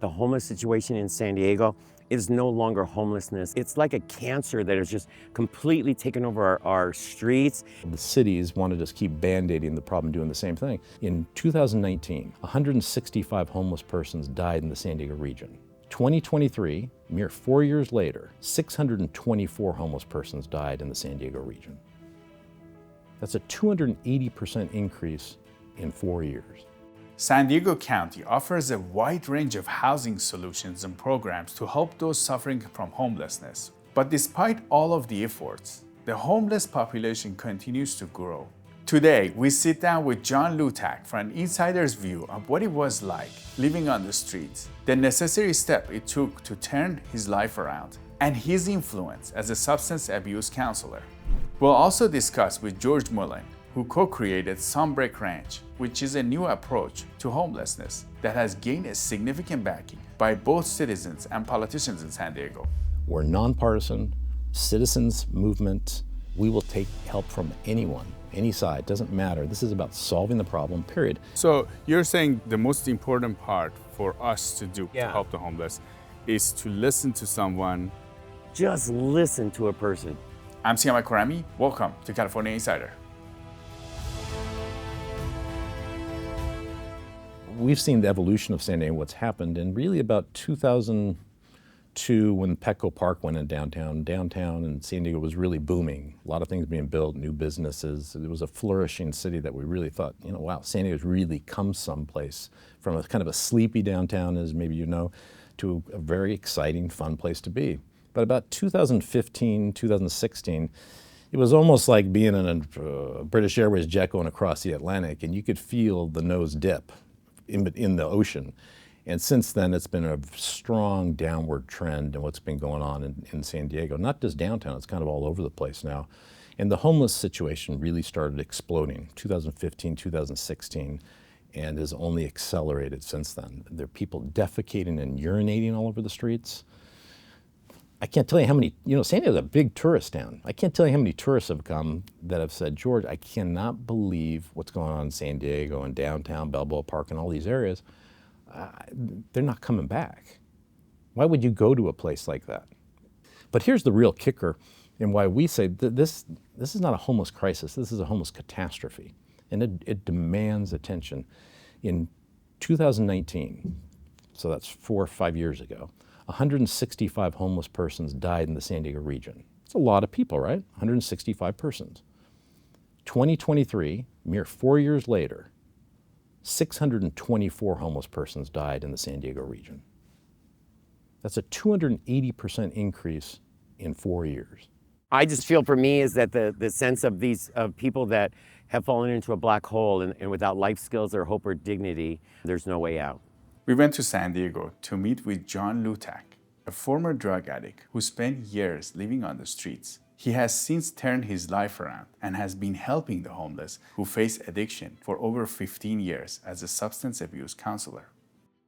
The homeless situation in San Diego is no longer homelessness. It's like a cancer that has just completely taken over our streets. The cities want to just keep band-aiding the problem, doing the same thing. In 2019, 165 homeless persons died in the San Diego region. 2023, mere 4 years later, 624 homeless persons died in the San Diego region. That's a 280% increase in 4 years. San Diego County offers a wide range of housing solutions and programs to help those suffering from homelessness. But despite all of the efforts, the homeless population continues to grow. Today, we sit down with Jon Lutack for an insider's view of what it was like living on the streets, the necessary step it took to turn his life around, and his influence as a substance abuse counselor. We'll also discuss with George Mullen, who co-created Sunbreak Ranch, which is a new approach to homelessness that has gained a significant backing by both citizens and politicians in San Diego. We're nonpartisan, citizens movement. We will take help from anyone, any side, doesn't matter. This is about solving the problem, period. So you're saying the most important part for us to do to help the homeless is to listen to someone. Just listen to a person. I'm Siyama Kurami. Welcome to California Insider. We've seen the evolution of San Diego, what's happened, and really about 2002 when Petco Park went in downtown and San Diego was really booming. A lot of things being built, new businesses. It was a flourishing city that we really thought, wow, San Diego's really come someplace from a kind of a sleepy downtown, as maybe you know, to a very exciting, fun place to be. But about 2015, 2016, it was almost like being in a British Airways jet going across the Atlantic, and you could feel the nose dip in the ocean. And since then, it's been a strong downward trend in what's been going on in San Diego. Not just downtown, it's kind of all over the place now. And the homeless situation really started exploding 2015, 2016, and has only accelerated since then. There are people defecating and urinating all over the streets. I can't tell you how many, San Diego's a big tourist town. I can't tell you how many tourists have come that have said, George, I cannot believe what's going on in San Diego and downtown, Balboa Park and all these areas. They're not coming back. Why would you go to a place like that? But here's the real kicker and why we say that this is not a homeless crisis, this is a homeless catastrophe. And it demands attention. In 2019, so that's 4 or 5 years ago, 165 homeless persons died in the San Diego region. It's a lot of people, right? 165 persons. 2023, mere 4 years later, 624 homeless persons died in the San Diego region. That's a 280% increase in 4 years. I just feel for me is that the sense of these people that have fallen into a black hole and without life skills or hope or dignity, there's no way out. We went to San Diego to meet with Jon Lutack, a former drug addict who spent years living on the streets. He has since turned his life around and has been helping the homeless who face addiction for over 15 years as a substance abuse counselor.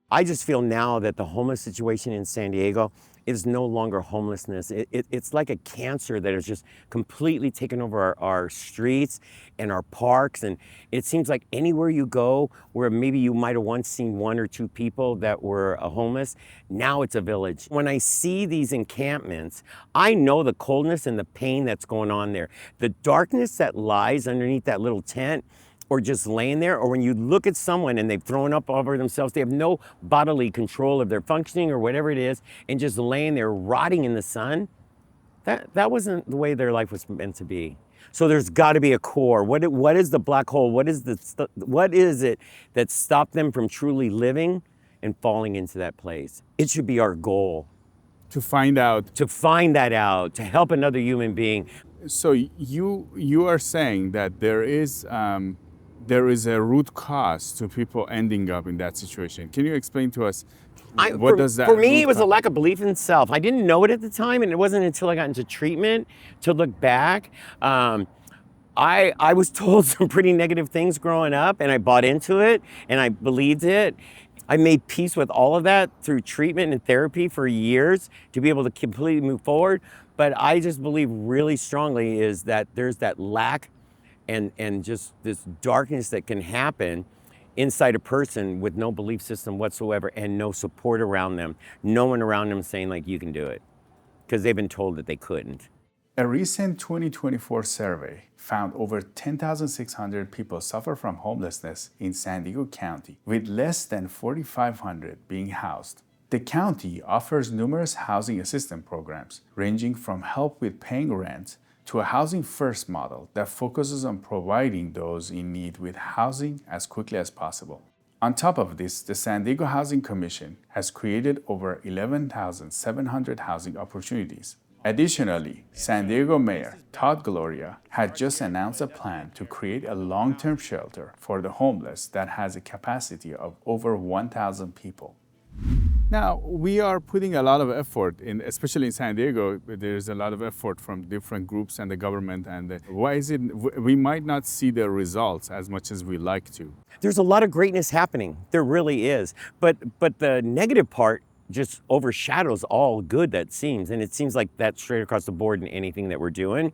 I just feel now that the homeless situation in San Diego is no longer homelessness. It's like a cancer that has just completely taken over our streets and our parks. And it seems like anywhere you go where maybe you might have once seen 1 or 2 people that were homeless, now it's a village. When I see these encampments, I know the coldness and the pain that's going on there. The darkness that lies underneath that little tent, or just laying there, or when you look at someone and they've thrown up all over themselves, they have no bodily control of their functioning or whatever it is, and just laying there rotting in the sun, that wasn't the way their life was meant to be. So there's got to be a core. What is the black hole? What is it that stopped them from truly living and falling into that place? It should be our goal. To find out. To find that out, to help another human being. So you are saying that there is a root cause to people ending up in that situation. Can you explain to us what does that? For me, it was a lack of belief in self. I didn't know it at the time, and it wasn't until I got into treatment to look back. I was told some pretty negative things growing up, and I bought into it, and I believed it. I made peace with all of that through treatment and therapy for years to be able to completely move forward. But I just believe really strongly is that there's that lack and just this darkness that can happen inside a person with no belief system whatsoever and no support around them. No one around them saying like, you can do it, because they've been told that they couldn't. A recent 2024 survey found over 10,600 people suffer from homelessness in San Diego County, with less than 4,500 being housed. The county offers numerous housing assistance programs, ranging from help with paying rent to a housing first model that focuses on providing those in need with housing as quickly as possible. On top of this, the San Diego Housing Commission has created over 11,700 housing opportunities. Additionally, San Diego Mayor Todd Gloria had just announced a plan to create a long-term shelter for the homeless that has a capacity of over 1,000 people. Now, we are putting a lot of effort in, especially in San Diego, there's a lot of effort from different groups and the government. And why is it we might not see the results as much as we like to? There's a lot of greatness happening. There really is. But the negative part just overshadows all good that seems. And it seems like that's straight across the board in anything that we're doing.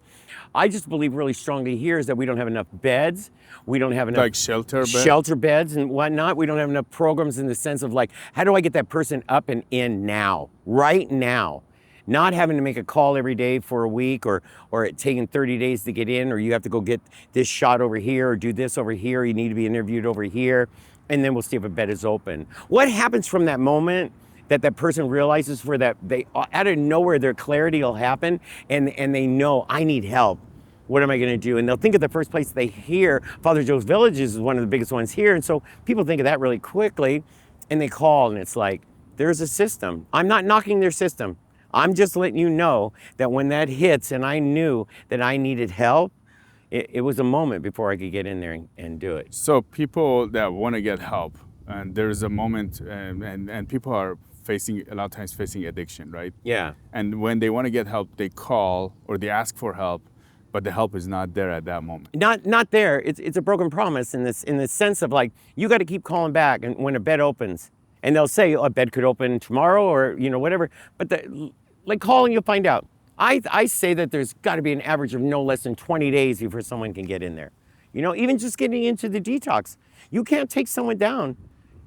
I just believe really strongly here is that we don't have enough beds. We don't have enough like shelter beds and whatnot. We don't have enough programs in the sense of like, how do I get that person up and in now, right now? Not having to make a call every day for a week or it taking 30 days to get in, or you have to go get this shot over here or do this over here. You need to be interviewed over here. And then we'll see if a bed is open. What happens from that moment that person realizes where that they out of nowhere their clarity will happen and they know I need help. What am I going to do? And they'll think of the first place they hear. Father Joe's Village is one of the biggest ones here. And so people think of that really quickly and they call and it's like, there's a system. I'm not knocking their system. I'm just letting you know that when that hits and I knew that I needed help, it was a moment before I could get in there and do it. So people that want to get help, and there's a moment and people are a lot of times facing addiction, right? Yeah. And when they want to get help, they call or they ask for help, but the help is not there at that moment. Not there. It's a broken promise in the sense of like, you got to keep calling back and when a bed opens. And they'll say, oh, a bed could open tomorrow or, whatever. But like calling, you'll find out. I say that there's got to be an average of no less than 20 days before someone can get in there. Even just getting into the detox. You can't take someone down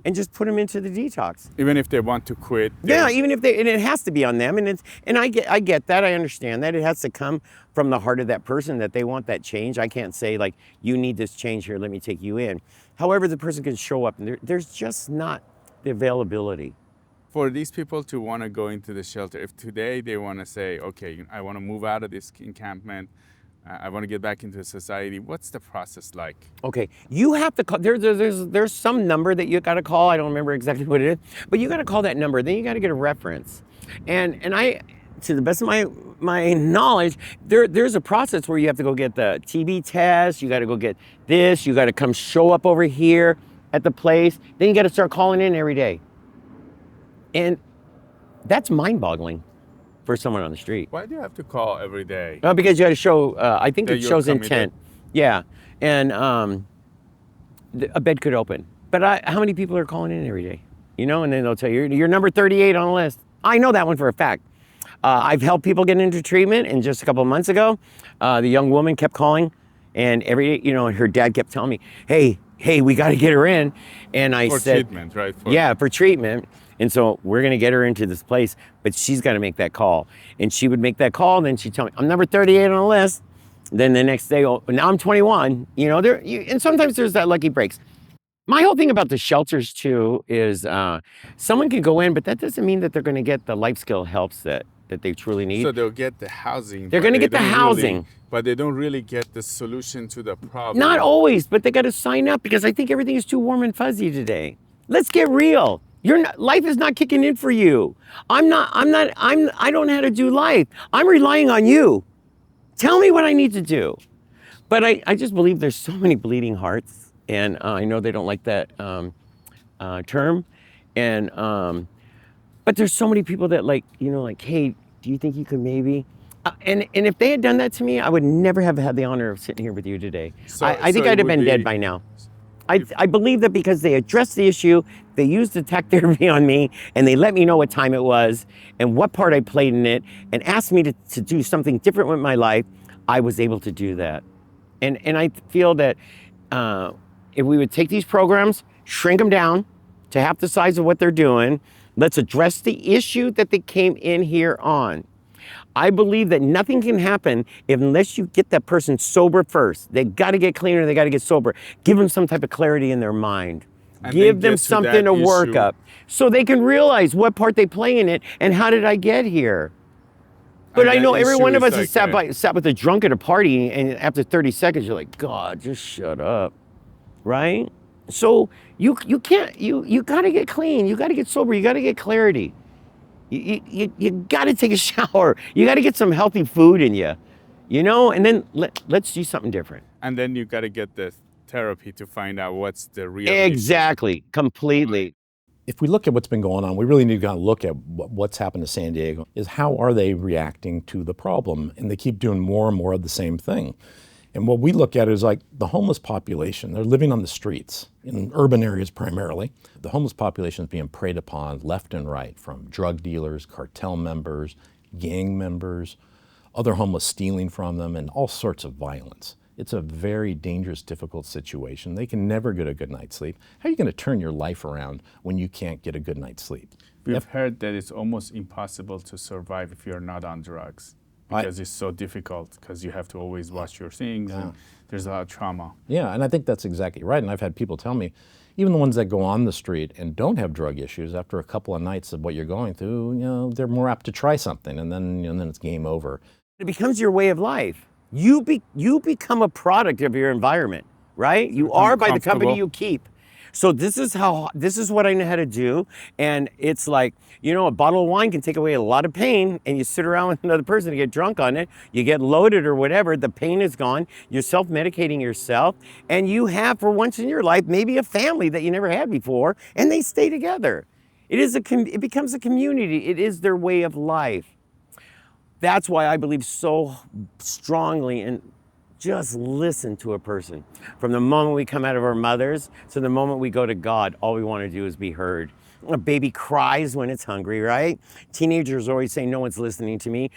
and just put them into the detox. Even if they want to quit. Yeah, even if and it has to be on them. And I get that, I understand that. It has to come from the heart of that person that they want that change. I can't say like, you need this change here, let me take you in. However, the person can show up and there's just not the availability. For these people to want to go into the shelter, if today they want to say, okay, I want to move out of this encampment, I want to get back into society, what's the process like? Okay, you have to call, there's some number that you got to call, I don't remember exactly what it is, but you got to call that number, then you got to get a reference. And I, to the best of my knowledge, there's a process where you have to go get the TB test, you got to go get this, you got to come show up over here at the place, then you got to start calling in every day. And that's mind-boggling for someone on the street. Why do you have to call every day? No, because you got to show, I think it shows committed. intent. Yeah, and a bed could open. But how many people are calling in every day? And then they'll tell you, you're number 38 on the list. I know that one for a fact. I've helped people get into treatment, and just a couple of months ago, the young woman kept calling, and her dad kept telling me, hey, we got to get her in. And I said, for treatment, right? For treatment. And so we're going to get her into this place, but she's got to make that call. And she would make that call, and then she'd tell me, I'm number 38 on the list. Then the next day, oh, now I'm 21. And sometimes there's that lucky breaks. My whole thing about the shelters too is someone can go in, but that doesn't mean that they're going to get the life skill helps that they truly need. So they'll get the housing. They're going to get the housing. But they don't really get the solution to the problem. Not always, but they got to sign up because I think everything is too warm and fuzzy today. Let's get real. Life is not kicking in for you. I don't know how to do life. I'm relying on you. Tell me what I need to do. But I just believe there's so many bleeding hearts, and I know they don't like that term. And but there's so many people that hey, do you think you could maybe? And if they had done that to me, I would never have had the honor of sitting here with you today. I think I'd have been dead by now. I believe that because they addressed the issue, they used attack therapy on me, and they let me know what time it was and what part I played in it, and asked me to do something different with my life, I was able to do that. And I feel that if we would take these programs, shrink them down to half the size of what they're doing. Let's address the issue that they came in here on. I believe that nothing can happen unless you get that person sober first. They got to get cleaner, they got to get sober. Give them some type of clarity in their mind. And Give then them get to something that to work issue. up so they can realize what part they play in it and how did I get here. But And I that know every issue one of is us has like, sat with a drunk at a party, and after 30 seconds, you're like, God, just shut up, right? So you can't, you got to get clean. You got to get sober. You got to get clarity. You got to take a shower. You got to get some healthy food in you, you know, and then let's do something different. and then you got to get the therapy to find out what's the real issue. Exactly, completely. If we look at what's been going on, we really need to kind of look at what's happened to San Diego, is how are they reacting to the problem? And they keep doing more and more of the same thing. And what we look at is like the homeless population, they're living on the streets, in urban areas primarily. The homeless population is being preyed upon left and right from drug dealers, cartel members, gang members, other homeless stealing from them, and all sorts of violence. It's a very dangerous, difficult situation. They can never get a good night's sleep. How are you going to turn your life around when you can't get a good night's sleep? We've heard that it's almost impossible to survive if you're not on drugs because it's so difficult because you have to always watch your things and there's a lot of trauma. Yeah, and I think that's exactly right. And I've had people tell me, even the ones that go on the street and don't have drug issues, after a couple of nights of what you're going through, you know, they're more apt to try something, and then it's game over. It becomes your way of life. You become a product of your environment, right? You are by the company you keep. So this is what I know how to do. And it's like, you know, a bottle of wine can take away a lot of pain, and you sit around with another person to get drunk on it, you get loaded or whatever, the pain is gone, you're self-medicating yourself, and you have for once in your life maybe a family that you never had before, and they stay together. It becomes a community. It is their way of life. That's why I believe so strongly in just listen to a person. From the moment we come out of our mothers to the moment we go to God, all we want to do is be heard. A baby cries when it's hungry, right? Teenagers always say, no one's listening to me.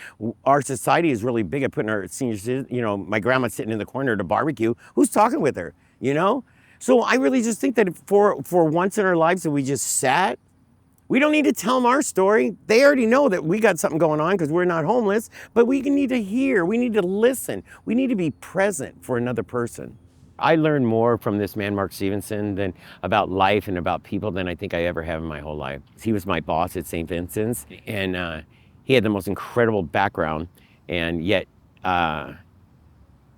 Our society is really big at putting our seniors, you know, my grandma's sitting in the corner at a barbecue. Who's talking with her, you know? So I really just think that for once in our lives that we just sat. We don't need to tell them our story. They already know that we got something going on because we're not homeless, but we need to hear, we need to listen. We need to be present for another person. I learned more from this man, Mark Stevenson, than about life and about people than I think I ever have in my whole life. He was my boss at St. Vincent's, and he had the most incredible background, and yet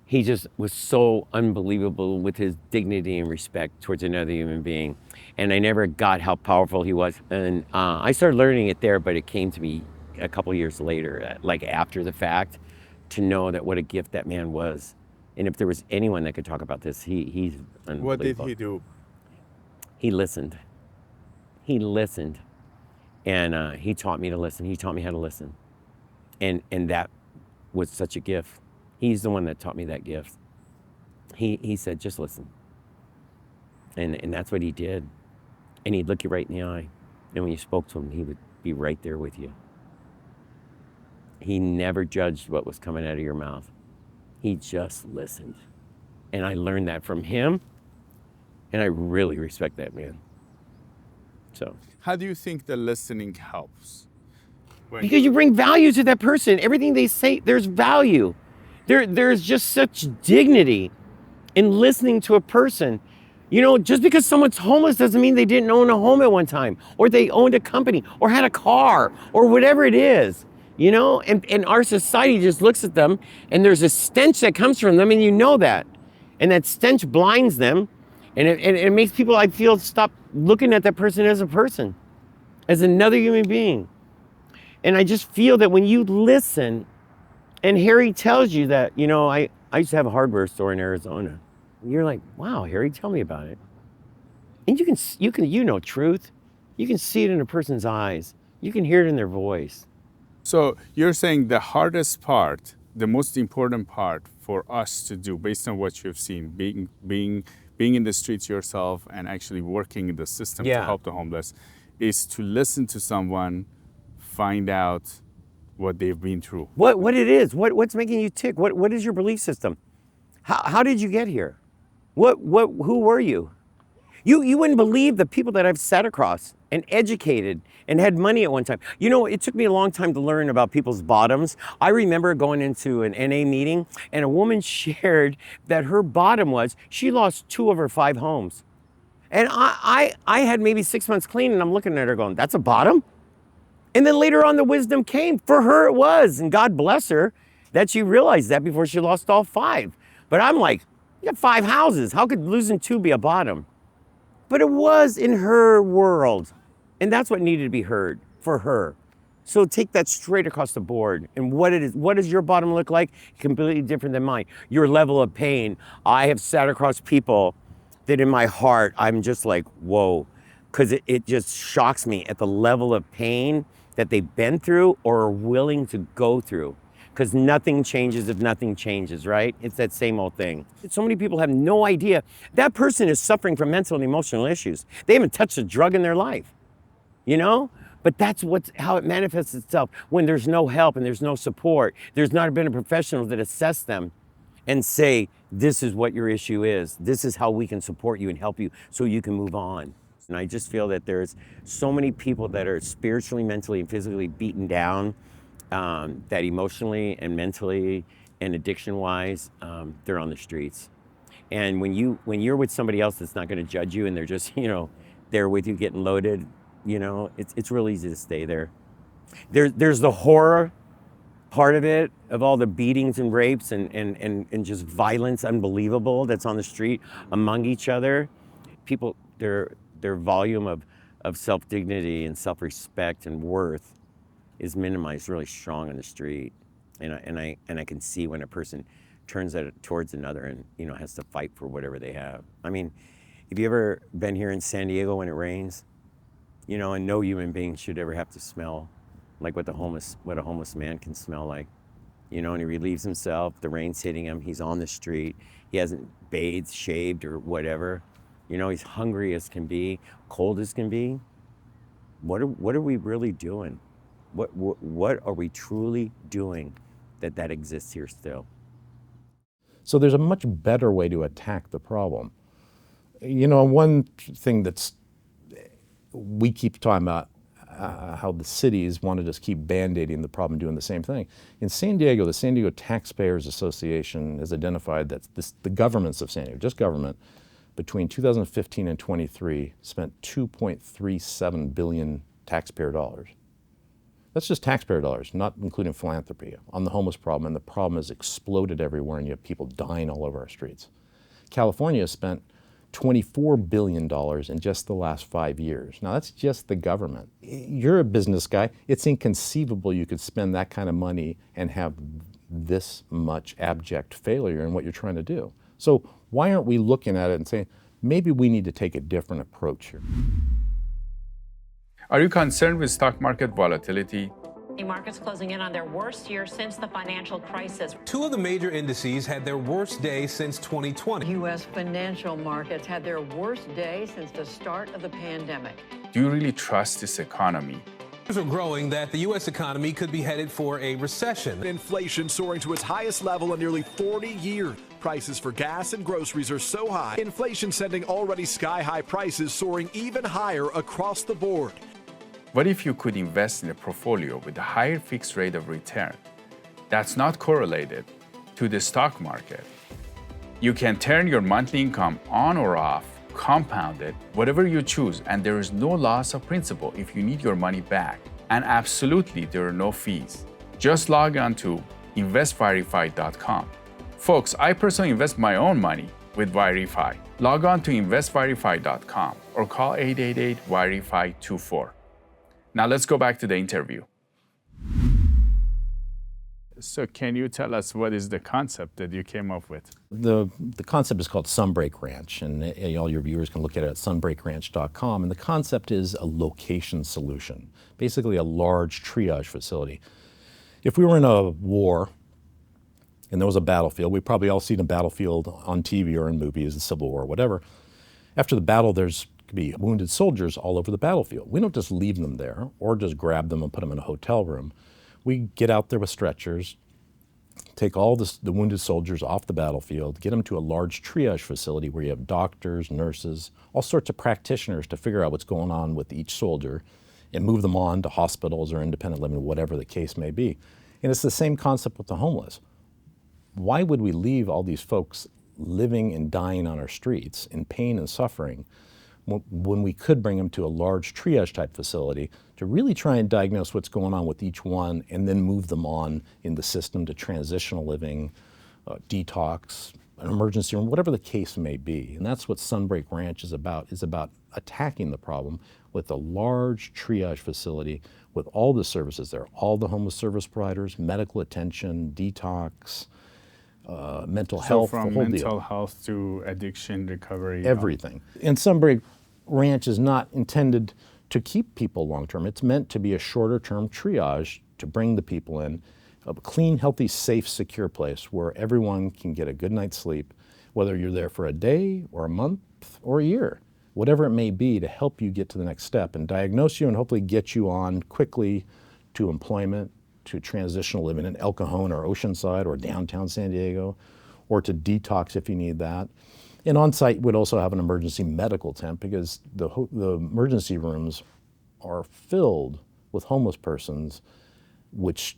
he just was so unbelievable with his dignity and respect towards another human being. And I never got how powerful he was. And I started learning it there, but it came to me a couple years later, like after the fact, to know that what a gift that man was. And if there was anyone that could talk about this, he's unbelievable. What did he do? He listened. He listened. And he taught me to listen. He taught me how to listen. And that was such a gift. He's the one that taught me that gift. He said, just listen. And that's what he did. And he'd look you right in the eye. And when you spoke to him, he would be right there with you. He never judged what was coming out of your mouth. He just listened. And I learned that from him. And I really respect that man. So. How do you think the listening helps? Because you bring value to that person. Everything they say, there's value. There's just such dignity in listening to a person. You know, just because someone's homeless doesn't mean they didn't own a home at one time, or they owned a company, or had a car, or whatever it is. You know, and our society just looks at them, and there's a stench that comes from them, and you know that. And that stench blinds them, and it makes people, I feel, stop looking at that person, as another human being. And I just feel that when you listen, and Harry tells you that, you know, I used to have a hardware store in Arizona. You're like, wow, Harry, tell me about it. And you know truth. You can see it in a person's eyes. You can hear it in their voice. So you're saying the hardest part, the most important part for us to do, based on what you've seen, being in the streets yourself and actually working in the system to help the homeless, is to listen to someone, find out what they've been through. What it is, what's making you tick? What is your belief system? How did you get here? Who were you? You wouldn't believe the people that I've sat across and educated and had money at one time. You know, it took me a long time to learn about people's bottoms. I remember going into an NA meeting and a woman shared that her bottom was she lost 2 of her 5 homes. And I had maybe 6 months clean, and I'm looking at her going, that's a bottom? And then later on the wisdom came. For her it was, and God bless her that she realized that before she lost all 5. But I'm like, you got 5 houses. How could losing 2 be a bottom? But it was in her world. And that's what needed to be heard for her. So take that straight across the board. And what does your bottom look like? Completely different than mine. Your level of pain. I have sat across people that in my heart, I'm just like, whoa. Because it just shocks me at the level of pain that they've been through or are willing to go through. Because nothing changes if nothing changes, right? It's that same old thing. So many people have no idea. That person is suffering from mental and emotional issues. They haven't touched a drug in their life, you know? But that's how it manifests itself when there's no help and there's no support. There's not been a professional that assess them and say, this is what your issue is. This is how we can support you and help you so you can move on. And I just feel that there's so many people that are spiritually, mentally, and physically beaten down, that emotionally and mentally and addiction-wise, they're on the streets. And when you're with somebody else that's not going to judge you and they're just, you know, there with you getting loaded, you know, it's real easy to stay there. There's the horror part of it, of all the beatings and rapes and just violence, unbelievable, that's on the street among each other. People, their volume of self-dignity and self-respect and worth is minimized really strong on the street. And I can see when a person turns that towards another and, you know, has to fight for whatever they have. I mean, have you ever been here in San Diego when it rains? You know, and no human being should ever have to smell like what a homeless man can smell like. You know, and he relieves himself, the rain's hitting him, he's on the street, he hasn't bathed, shaved, or whatever. You know, he's hungry as can be, cold as can be. What are we really doing? What are we truly doing that exists here still? So there's a much better way to attack the problem. You know, one thing we keep talking about, how the cities want to just keep band-aiding the problem, doing the same thing. In San Diego, the San Diego Taxpayers Association has identified that the governments of San Diego, just government, between 2015 and 23 spent $2.37 billion taxpayer dollars. That's just taxpayer dollars, not including philanthropy, on the homeless problem, and the problem has exploded everywhere and you have people dying all over our streets. California spent $24 billion in just the last 5 years. Now that's just the government. You're a business guy. It's inconceivable you could spend that kind of money and have this much abject failure in what you're trying to do. So why aren't we looking at it and saying, maybe we need to take a different approach here? Are you concerned with stock market volatility? Markets closing in on their worst year since the financial crisis. 2 of the major indices had their worst day since 2020. U.S. financial markets had their worst day since the start of the pandemic. Do you really trust this economy? Rumors are growing that the U.S. economy could be headed for a recession. Inflation soaring to its highest level in nearly 40 years. Prices for gas and groceries are so high, inflation sending already sky-high prices soaring even higher across the board. What if you could invest in a portfolio with a higher fixed rate of return that's not correlated to the stock market? You can turn your monthly income on or off, compound it, whatever you choose, and there is no loss of principal if you need your money back. And absolutely, there are no fees. Just log on to investverify.com. Folks, I personally invest my own money with Verify. Log on to investverify.com or call 888-VERIFY-24. Now let's go back to the interview. So can you tell us what is the concept that you came up with? The concept is called Sunbreak Ranch, and all your viewers can look at it at sunbreakranch.com. And the concept is a location solution, basically a large triage facility. If we were in a war and there was a battlefield, we've probably all seen a battlefield on TV or in movies, the Civil War, whatever. After the battle, could be wounded soldiers all over the battlefield. We don't just leave them there or just grab them and put them in a hotel room. We get out there with stretchers take all the wounded soldiers off the battlefield, get them to a large triage facility where you have doctors, nurses, all sorts of practitioners to figure out what's going on with each soldier and move them on to hospitals or independent living, whatever the case may be. And it's the same concept with the homeless. Why would we leave all these folks living and dying on our streets in pain and suffering when we could bring them to a large triage type facility to really try and diagnose what's going on with each one and then move them on in the system to transitional living, detox, an emergency room, whatever the case may be. And that's what Sunbreak Ranch is about attacking the problem with a large triage facility with all the services there, all the homeless service providers, medical attention, detox, mental health, from the whole mental deal. health to addiction recovery. Everything. And Sunbreak Ranch is not intended to keep people long term. It's meant to be a shorter term triage to bring the people in, a clean, healthy, safe, secure place where everyone can get a good night's sleep, whether you're there for a day or a month or a year, whatever it may be, to help you get to the next step and diagnose you and hopefully get you on quickly to employment, to transitional living in El Cajon or Oceanside or downtown San Diego, or to detox if you need that. And on-site would also have an emergency medical tent because the emergency rooms are filled with homeless persons which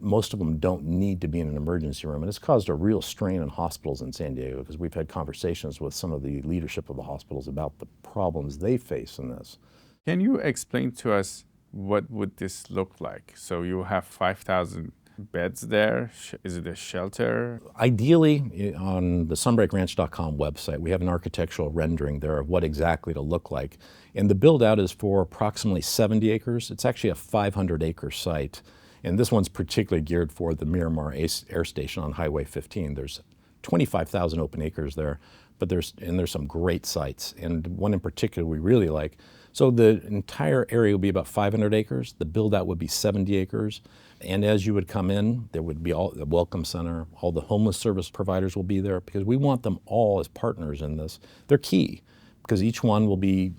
most of them don't need to be in an emergency room. And it's caused a real strain on hospitals in San Diego because we've had conversations with some of the leadership of the hospitals about the problems they face in this. Can you explain to us what would this look like? So you have 5,000 beds there. Is it a shelter? Ideally, on the sunbreakranch.com website, we have an architectural rendering there of what exactly it'll look like. And the build out is for approximately 70 acres. It's actually a 500-acre site. And this one's particularly geared for the Miramar Air Station on Highway 15. There's 25,000 open acres there, but there's some great sites. And one in particular we really like. So the entire area will be about 500 acres. The build out would be 70 acres. And as you would come in, there would be the welcome center, all the homeless service providers will be there because we want them all as partners in this. They're key because each one will be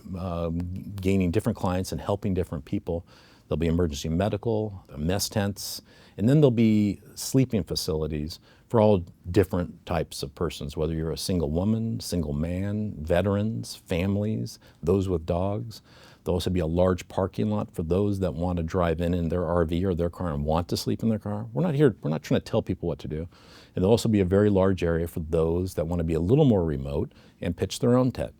gaining different clients and helping different people. There'll be emergency medical, mess tents, and then there'll be sleeping facilities for all different types of persons, whether you're a single woman, single man, veterans, families, those with dogs. There'll also be a large parking lot for those that want to drive in their RV or their car and want to sleep in their car. We're not trying to tell people what to do. And there'll also be a very large area for those that want to be a little more remote and pitch their own tent.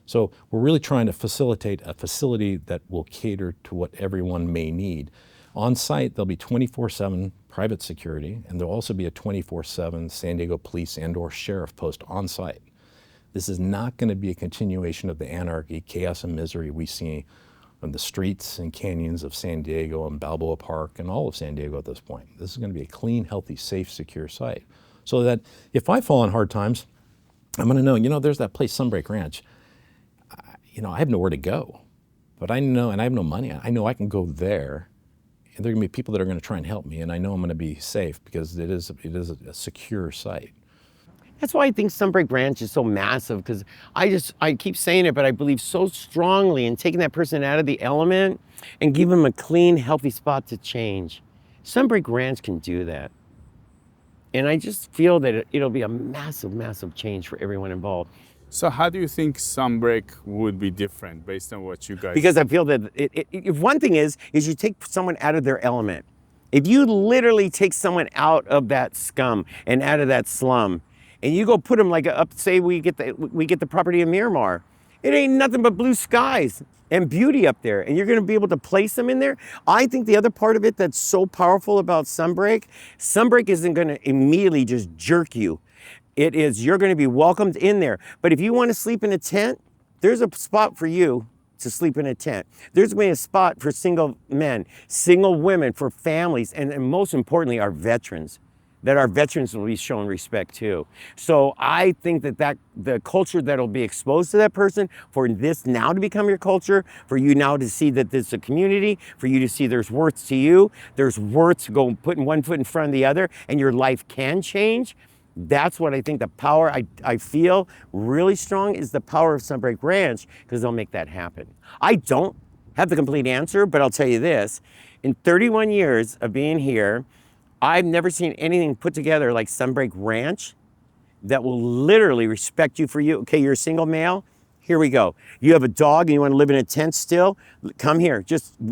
So we're really trying to facilitate a facility that will cater to what everyone may need. On site, there'll be 24/7 private security, and there'll also be a 24/7 San Diego police and/or sheriff post on site. This is not going to be a continuation of the anarchy, chaos, and misery we see on the streets and canyons of San Diego and Balboa Park and all of San Diego at this point. This is going to be a clean, healthy, safe, secure site. So that if I fall on hard times, I'm going to know, there's that place, Sunbreak Ranch. I have nowhere to go, but I know, and I have no money. I know I can go there, and there are going to be people that are going to try and help me, and I know I'm going to be safe because it is a secure site. That's why I think Sunbreak Ranch is so massive, because I keep saying it, but I believe so strongly in taking that person out of the element and give them a clean, healthy spot to change. Sunbreak Ranch can do that. And I just feel that it'll be a massive, massive change for everyone involved. So how do you think Sunbreak would be different based on what you guys... Because I feel that if one thing is you take someone out of their element. If you literally take someone out of that scum and out of that slum, and you go put them say we get the property in Miramar, it ain't nothing but blue skies and beauty up there, and you're going to be able to place them in there. I think the other part of it that's so powerful about Sunbreak isn't going to immediately just jerk you. It is, you're going to be welcomed in there. But if you want to sleep in a tent, there's a spot for you to sleep in a tent. There's going to be a spot for single men, single women, for families, and most importantly, our veterans. That our veterans will be shown respect too. So I think that the culture that'll be exposed to that person, for this now to become your culture, for you now to see that there's a community, for you to see there's worth to you, there's worth to go putting one foot in front of the other, and your life can change. That's what I think the power I feel really strong is the power of Sunbreak Ranch, because they'll make that happen. I don't have the complete answer, but I'll tell you this. In 31 years of being here, I've never seen anything put together like Sunbreak Ranch that will literally respect you for you. Okay, you're a single male. Here we go. You have a dog and you want to live in a tent still? Come here.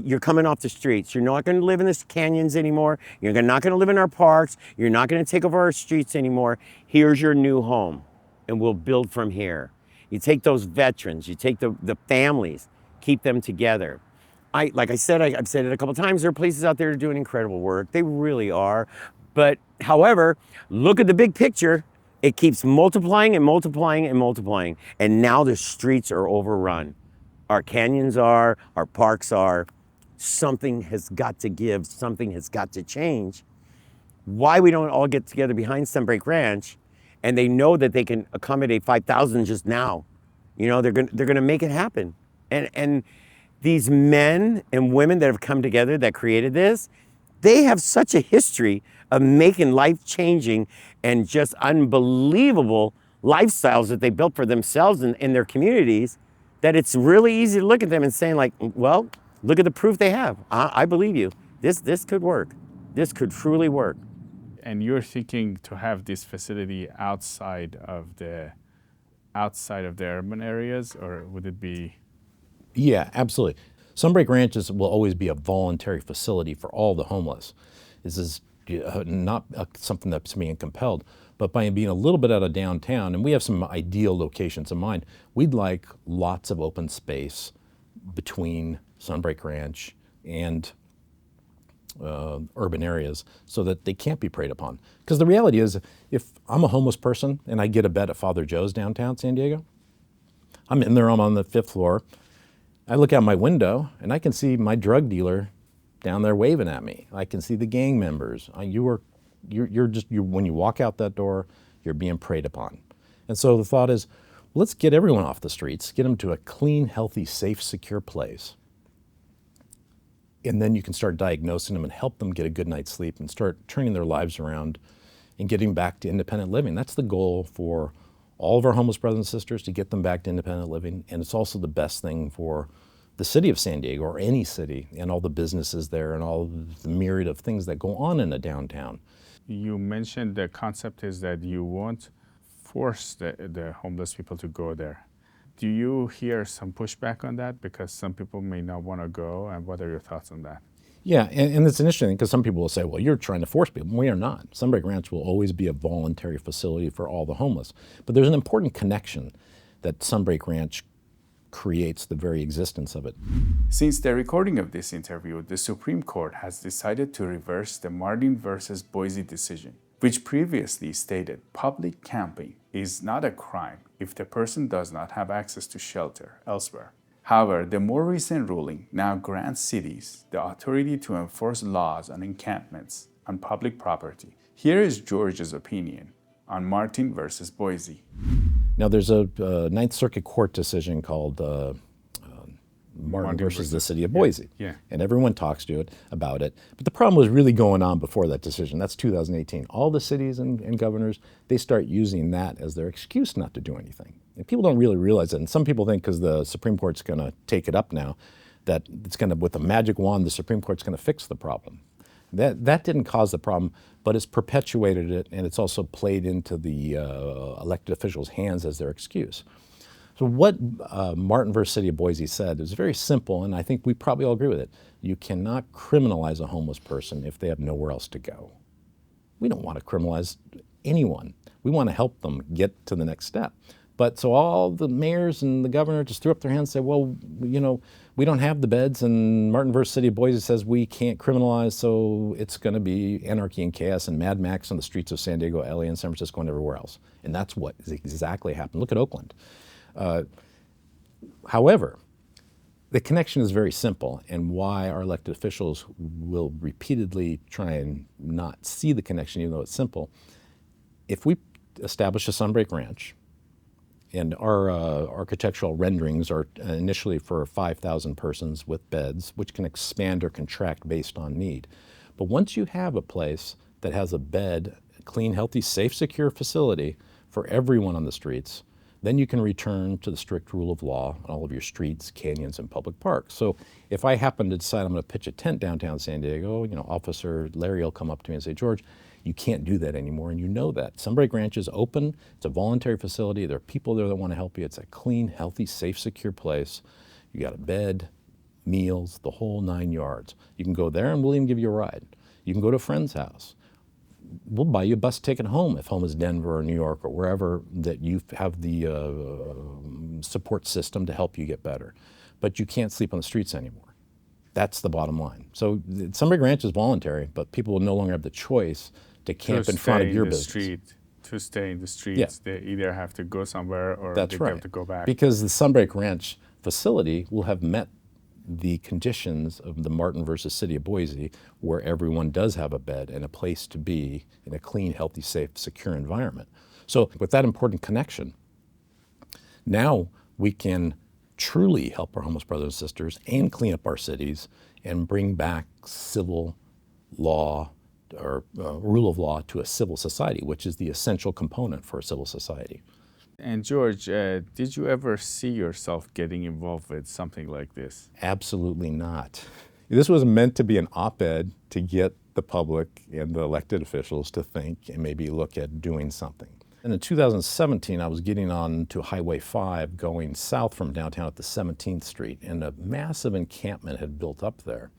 You're coming off the streets. You're not going to live in the canyons anymore. You're not going to live in our parks. You're not going to take over our streets anymore. Here's your new home, and we'll build from here. You take those veterans, you take the families, keep them together. Like I said, I've said it a couple times, there are places out there that are doing incredible work. They really are. But however, look at the big picture. It keeps multiplying and multiplying and multiplying. And now the streets are overrun. Our canyons are, our parks are. Something has got to give, something has got to change. Why we don't all get together behind Sunbreak Ranch, and they know that they can accommodate 5,000 just now. You know, they're gonna make it happen. And these men and women that have come together that created this, they have such a history of making life-changing and just unbelievable lifestyles that they built for themselves and in their communities, that it's really easy to look at them and saying like, well, look at the proof they have. I believe you. This could work. This could truly work. And you're thinking to have this facility outside of the urban areas, or would it be? Yeah, absolutely. Sunbreak Ranches will always be a voluntary facility for all the homeless. This is not something that's being compelled, but by being a little bit out of downtown, and we have some ideal locations in mind, we'd like lots of open space between Sunbreak Ranch and urban areas so that they can't be preyed upon. Because the reality is, if I'm a homeless person and I get a bed at Father Joe's downtown San Diego, I'm in there, I'm on the 5th floor, I look out my window and I can see my drug dealer down there waving at me. I can see the gang members. When you walk out that door, you're being preyed upon. And so the thought is, let's get everyone off the streets, get them to a clean, healthy, safe, secure place. And then you can start diagnosing them and help them get a good night's sleep and start turning their lives around and getting back to independent living. That's the goal for all of our homeless brothers and sisters, to get them back to independent living. And it's also the best thing for the city of San Diego, or any city, and all the businesses there and all the myriad of things that go on in a downtown. You mentioned the concept is that you won't force the homeless people to go there. Do you hear some pushback on that? Because some people may not want to go, and what are your thoughts on that? Yeah, and it's interesting because some people will say, well, you're trying to force people. We are not. Sunbreak Ranch will always be a voluntary facility for all the homeless. But there's an important connection that Sunbreak Ranch creates the very existence of it. Since the recording of this interview, the Supreme Court has decided to reverse the Martin versus Boise decision, which previously stated public camping is not a crime if the person does not have access to shelter elsewhere. However, the more recent ruling now grants cities the authority to enforce laws on encampments on public property. Here is George's opinion on Martin versus Boise. Now, there's a Ninth Circuit Court decision called Martin versus the City of Boise. Yeah. And everyone talks to it about it. But the problem was really going on before that decision. That's 2018. All the cities and governors, they start using that as their excuse not to do anything. And people don't really realize it. And some people think because the Supreme Court's going to take it up now, that it's going to, with a magic wand, the Supreme Court's going to fix the problem. That didn't cause the problem, but it's perpetuated it, and it's also played into the elected officials' hands as their excuse. So what Martin versus City of Boise said is very simple, and I think we probably all agree with it. You cannot criminalize a homeless person if they have nowhere else to go. We don't want to criminalize anyone. We want to help them get to the next step. But so all the mayors and the governor just threw up their hands and said, well, you know, we don't have the beds, and Martin versus City of Boise says we can't criminalize, so it's going to be anarchy and chaos and Mad Max on the streets of San Diego, LA, and San Francisco, and everywhere else. And that's what exactly happened. Look at Oakland. However, the connection is very simple, and why our elected officials will repeatedly try and not see the connection, even though it's simple. If we establish a Sunbreak Ranch, and our architectural renderings are initially for 5,000 persons with beds, which can expand or contract based on need. But once you have a place that has a bed, clean, healthy, safe, secure facility for everyone on the streets, then you can return to the strict rule of law on all of your streets, canyons, and public parks. So if I happen to decide I'm going to pitch a tent downtown San Diego, Officer Larry will come up to me and say, George, you can't do that anymore, and you know that. Sunbreak Ranch is open. It's a voluntary facility. There are people there that want to help you. It's a clean, healthy, safe, secure place. You got a bed, meals, the whole 9 yards. You can go there and we'll even give you a ride. You can go to a friend's house. We'll buy you a bus ticket home if home is Denver or New York or wherever that you have the support system to help you get better. But you can't sleep on the streets anymore. That's the bottom line. So Sunbreak Ranch is voluntary, but people will no longer have the choice to camp in front of your business. To stay in the streets, they either have to go somewhere or That's they right. have to go back. Because the Sunbreak Ranch facility will have met the conditions of the Martin versus City of Boise, where everyone does have a bed and a place to be in a clean, healthy, safe, secure environment. So with that important connection, now we can truly help our homeless brothers and sisters and clean up our cities and bring back civil law or rule of law to a civil society, which is the essential component for a civil society. And George, did you ever see yourself getting involved with something like this? Absolutely not. This was meant to be an op-ed to get the public and the elected officials to think and maybe look at doing something. And in 2017, I was getting on to Highway 5 going south from downtown at the 17th Street, and a massive encampment had built up there.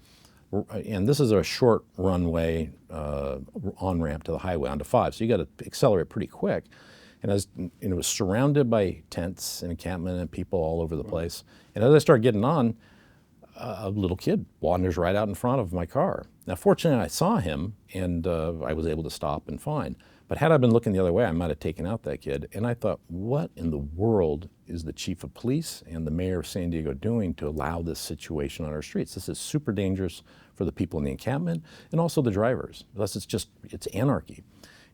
And this is a short runway on-ramp to the highway onto 5, so you got to accelerate pretty quick. And it was surrounded by tents and encampment and people all over the place. And as I started getting on, a little kid wanders right out in front of my car. Now, fortunately, I saw him, and I was able to stop and fine. But had I been looking the other way, I might have taken out that kid. And I thought, what in the world is the chief of police and the mayor of San Diego doing to allow this situation on our streets? This is super dangerous for the people in the encampment and also the drivers. Thus, it's anarchy.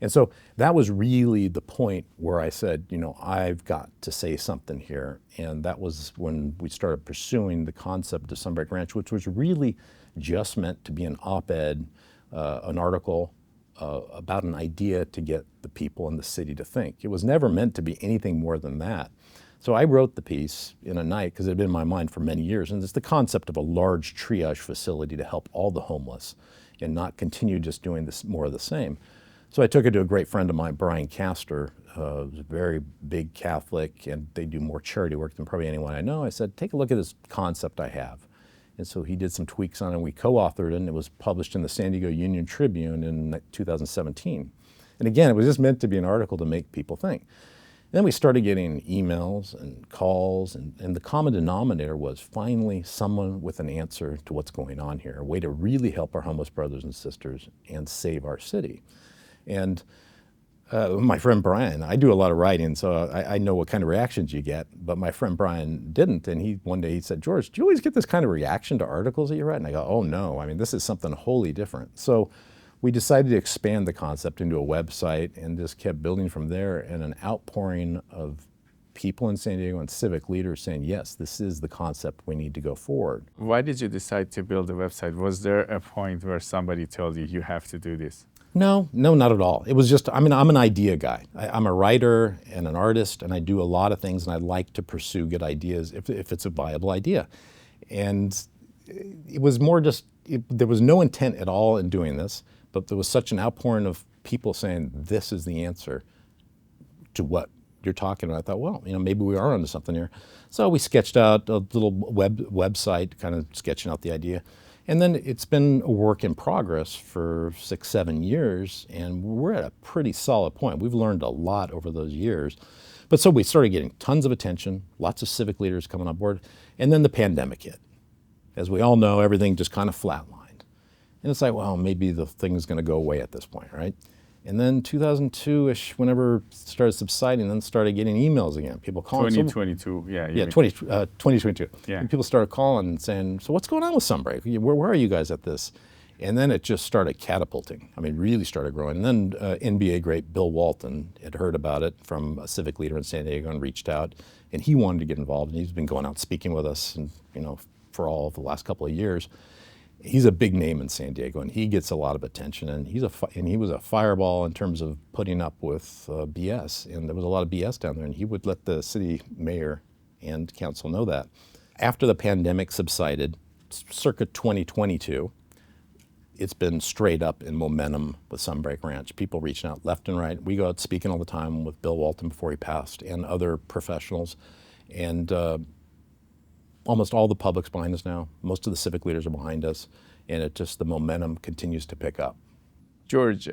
And so that was really the point where I said, I've got to say something here. And that was when we started pursuing the concept of Sunbreak Ranch, which was really just meant to be an op-ed, an article about an idea to get the people in the city to think. It was never meant to be anything more than that. So I wrote the piece in a night because it had been in my mind for many years. And it's the concept of a large triage facility to help all the homeless and not continue just doing this more of the same. So I took it to a great friend of mine, Brian Castor, who's a very big Catholic, and they do more charity work than probably anyone I know. I said, take a look at this concept I have. And so he did some tweaks on it, and we co-authored it, and it was published in the San Diego Union Tribune in 2017. And again, it was just meant to be an article to make people think. And then we started getting emails and calls, and the common denominator was finally someone with an answer to what's going on here, a way to really help our homeless brothers and sisters and save our city. And my friend Brian, I do a lot of writing, so I know what kind of reactions you get, but my friend Brian didn't, and one day he said, George, do you always get this kind of reaction to articles that you write? And I go, oh no, this is something wholly different. So we decided to expand the concept into a website and just kept building from there, and an outpouring of people in San Diego and civic leaders saying, yes, this is the concept we need to go forward. Why did you decide to build a website? Was there a point where somebody told you have to do this? No, not at all. It was just, I'm an idea guy. I'm a writer and an artist, and I do a lot of things, and I like to pursue good ideas if it's a viable idea. And it was more just, there was no intent at all in doing this, but there was such an outpouring of people saying, this is the answer to what you're talking about. I thought, well, maybe we are onto something here. So we sketched out a little website, kind of sketching out the idea. And then it's been a work in progress for 6-7 years, and we're at a pretty solid point. We've learned a lot over those years. But so we started getting tons of attention, lots of civic leaders coming on board, and then the pandemic hit. As we all know, everything just kind of flatlined. And it's like, well, maybe the thing's going to go away at this point, right? And then 2002-ish, whenever it started subsiding, then started getting emails again. People calling. 2022, yeah. 2022. Yeah. And people started calling and saying, so what's going on with Sunbreak? Where are you guys at this? And then it just started catapulting. Really started growing. And then NBA great Bill Walton had heard about it from a civic leader in San Diego and reached out. And he wanted to get involved. And he's been going out speaking with us, and for all of the last couple of years. He's a big name in San Diego, and he gets a lot of attention. And he was a fireball in terms of putting up with BS. And there was a lot of BS down there, and he would let the city mayor and council know that. After the pandemic subsided, circa 2022, it's been straight up in momentum with Sunbreak Ranch. People reaching out left and right. We go out speaking all the time with Bill Walton before he passed, and other professionals. And almost all the public's behind us now. Most of the civic leaders are behind us, and the momentum continues to pick up. George,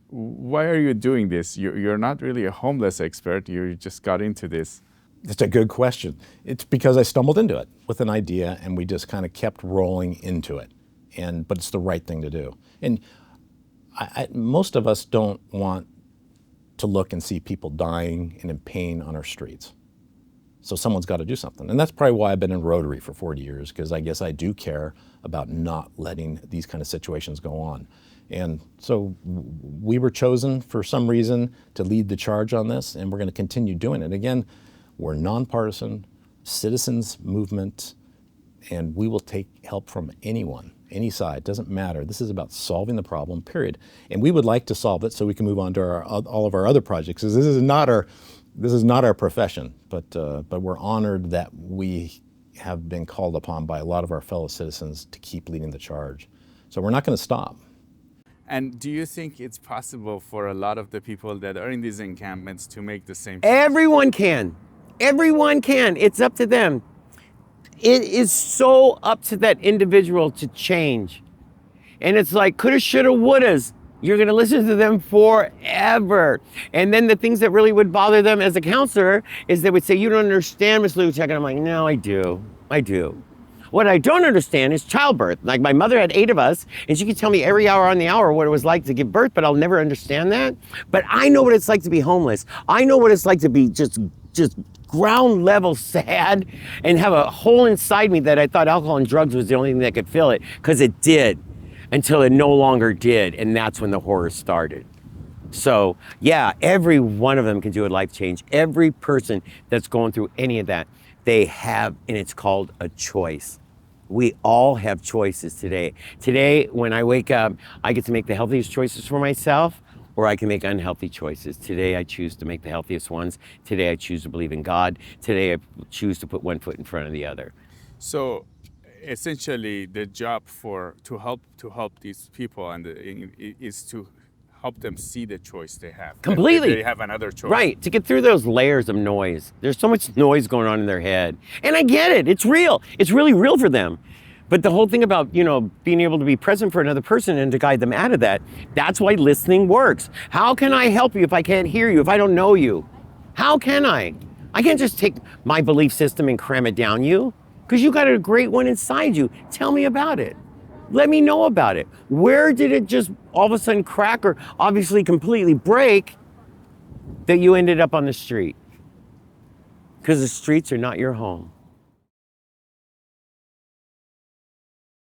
why are you doing this? You're not really a homeless expert. You just got into this. It's a good question. It's because I stumbled into it with an idea, and we just kind of kept rolling into it. But it's the right thing to do. And most of us don't want to look and see people dying and in pain on our streets. So someone's got to do something. And that's probably why I've been in Rotary for 40 years, because I guess I do care about not letting these kind of situations go on. And so we were chosen for some reason to lead the charge on this, and we're going to continue doing it. Again, we're nonpartisan, citizens movement, and we will take help from anyone, any side, doesn't matter. This is about solving the problem, period. And we would like to solve it so we can move on to all of our other projects, because this is not our profession, but we're honored that we have been called upon by a lot of our fellow citizens to keep leading the charge. So we're not going to stop. And do you think it's possible for a lot of the people that are in these encampments to make the same? Everyone can. Everyone can. It's up to them. It is so up to that individual to change. And it's like coulda, shoulda, wouldas. You're going to listen to them forever. And then the things that really would bother them as a counselor is they would say, you don't understand, Ms. Lutack. And I'm like, no, I do. I do. What I don't understand is childbirth. Like my mother had 8 of us, and she could tell me every hour on the hour what it was like to give birth, but I'll never understand that. But I know what it's like to be homeless. I know what it's like to be just ground level sad and have a hole inside me that I thought alcohol and drugs was the only thing that could fill it, because it did. Until it no longer did, and that's when the horror started. So yeah, every one of them can do a life change. Every person that's going through any of that, they have, and it's called a choice. We all have choices today. Today, when I wake up, I get to make the healthiest choices for myself, or I can make unhealthy choices. Today, I choose to make the healthiest ones. Today, I choose to believe in God. Today, I choose to put one foot in front of the other. So essentially the job to help these people is to help them see the choice they have. Completely. They have another choice. Right, to get through those layers of noise. There's so much noise going on in their head. And I get it, it's real. It's really real for them. But the whole thing about, being able to be present for another person and to guide them out of that, that's why listening works. How can I help you if I can't hear you, if I don't know you? How can I? I can't just take my belief system and cram it down you. Because you got a great one inside you. Tell me about it. Let me know about it. Where did it just all of a sudden crack or obviously completely break that you ended up on the street? Because the streets are not your home.